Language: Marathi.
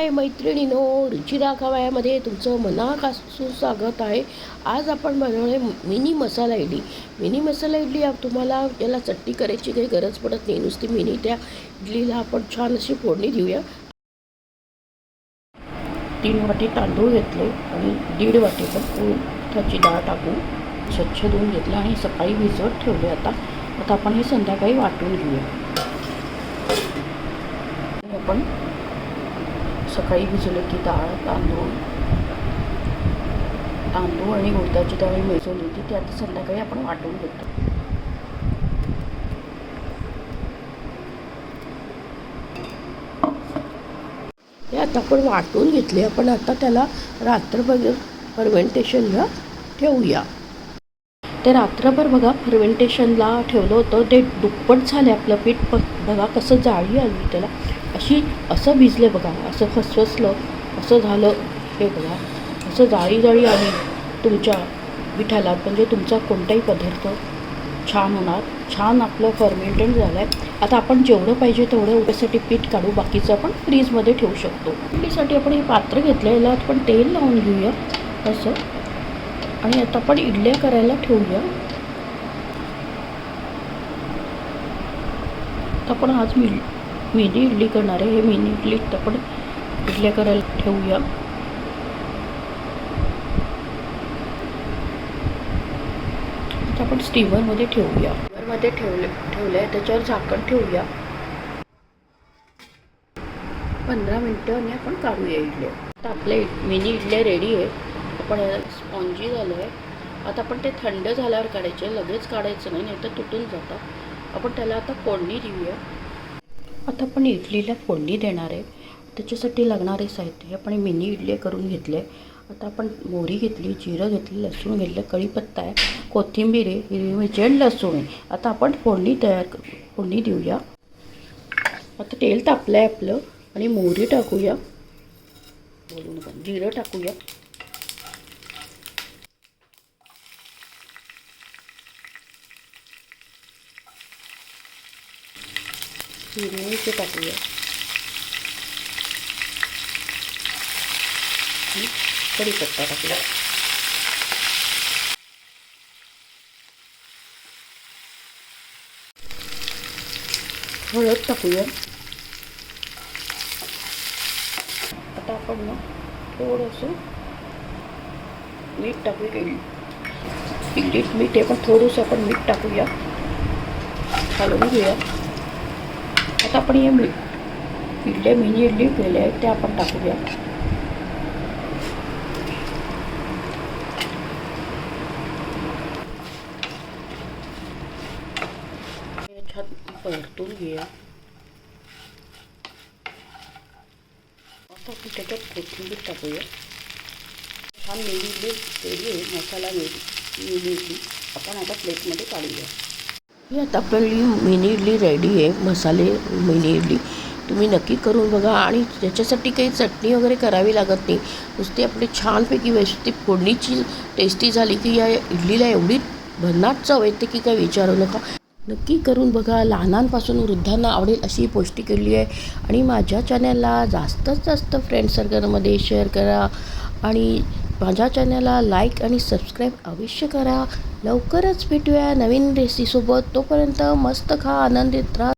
हाय मैत्रिणीनो, रुचिरा खवय्यामध्ये तुमचं मनापासून स्वागत आहे. आज आपण बनवणे मिनी मसाला इडली. मिनी मसाला इडली तुम्हाला याला चटणी करायची काही गरज पडत नाही. नुसती मिनी त्या इडलीला आपण छान अशी फोडणी देऊया. 3 वाटी तांदूळ घेतले आणि 1.5 वाटी पण उडदाची डाळ टाकून स्वच्छ धुवून घेतलं आणि सकाळी भिजवत ठेवले. आता आपण हे संध्याकाळी वाटून घेऊया. आपण सकाळी भिजवले की तांदूळ आणि उडदाची डाळ भिजवली होती ती आता संध्याकाळी आपण वाटून घेतो. हे आता आपण वाटून घेतले. आपण आता त्याला रात्रभर फर्मेंटेशनला ठेवूया. ते रात्रभर बघा फर्मेंटेशनला ठेवलं होतं. ते दुप्पट झाले आपलं पीठ. बघा कसं जाळी आली त्याला. असं भिजले बघा. असं फसफसलं असं झालं. हे बघा असं जाळी आली तुमच्या पिठाला. म्हणजे तुमचा कोणताही पदार्थ छान होणार. छान आपलं फर्मेंटेड झालं आहे. आता आपण जेवढं पाहिजे तेवढं उद्यासाठी पीठ काढू. बाकीचं आपण फ्रीजमध्ये ठेवू शकतो. इडलीसाठी आपण हे पात्र घेतलं. याला आपण तेल लावून घेऊया असं. आणि आता आपण इडल्या करायला ठेवूया. आपण आज मिनी इडली करणार आहे. हे मिनी इडलीत आपण इडल्या करायला ठेवूया. आता आपण स्टीमरमध्ये ठेवूया. स्टीमरमध्ये ठेवलं आहे. त्याच्यावर झाकण ठेवूया 15 मिनटं आणि आपण काढूया इडल्या. आता आपल्या मिनी इडल्या रेडी आहे. आपण स्पॉन्जी झालं आहे. आता आपण ते थंड झाल्यावर काढायचे. लगेच काढायचं नाही तर तुटून जातं. आपण त्याला आता फोडणी देऊया. आता आपण इडलीला फोडणी देणार आहे. त्याच्यासाठी लागणारे साहित्य आपण मिनी इडली करून घेतले. आता आपण मोहरी घेतली, जिरं घेतली, लसूण घेतलं, कढीपत्ता आहे, कोथिंबीर आहे, हिरवी मिरची आणि लसूण आहे. आता आपण फोडणी देऊया. आता तेल तापलं आहे आपलं आणि मोहरी टाकूया. जिरं टाकूया. हिरवी मिरची टाकूया. कढीपत्ता टाकूया. हळद टाकूया. आता आपण मग थोडंसं मीठ टाकूया. इडलीत मीठ आहे पण थोडंसं आपण मीठ टाकूया. हलवून घेऊया. आता आपण हे इडल्या मिनी इडली केल्या आहेत त्या आपण टाकूया. छान परतून घेऊया. आता आपण त्याच्यात कोथिंबीर टाकूया. छान मिनी इडली रेडी आहे. मसाला मिनी इडली आपण आता प्लेटमध्ये काढूया. ही आता आपली मिनी इडली रेडी आहे. मसाले मिनी इडली तुम्ही नक्की करून बघा. आणि त्याच्यासाठी काही चटणी वगैरे करावी लागत नाही. नुसती आपली छानपैकी व्यवस्थित फोडणीची टेस्टी झाली की या इडलीला एवढी भन्नाट चव येते की काय विचारू नका. नक्की करून बघा. लहानांपासून वृद्धांना आवडेल अशी पौष्टिक इडली आहे. आणि माझ्या चॅनलला जास्तीत जास्त फ्रेंड सर्कलमध्ये शेअर करा. आणि माझ्या चॅनलला लाईक आणि सबस्क्राईब अवश्य करा. लवकरच भेटूया नवीन रेसिपीसोबत. तोपर्यंत मस्त खा, आनंदित राहा.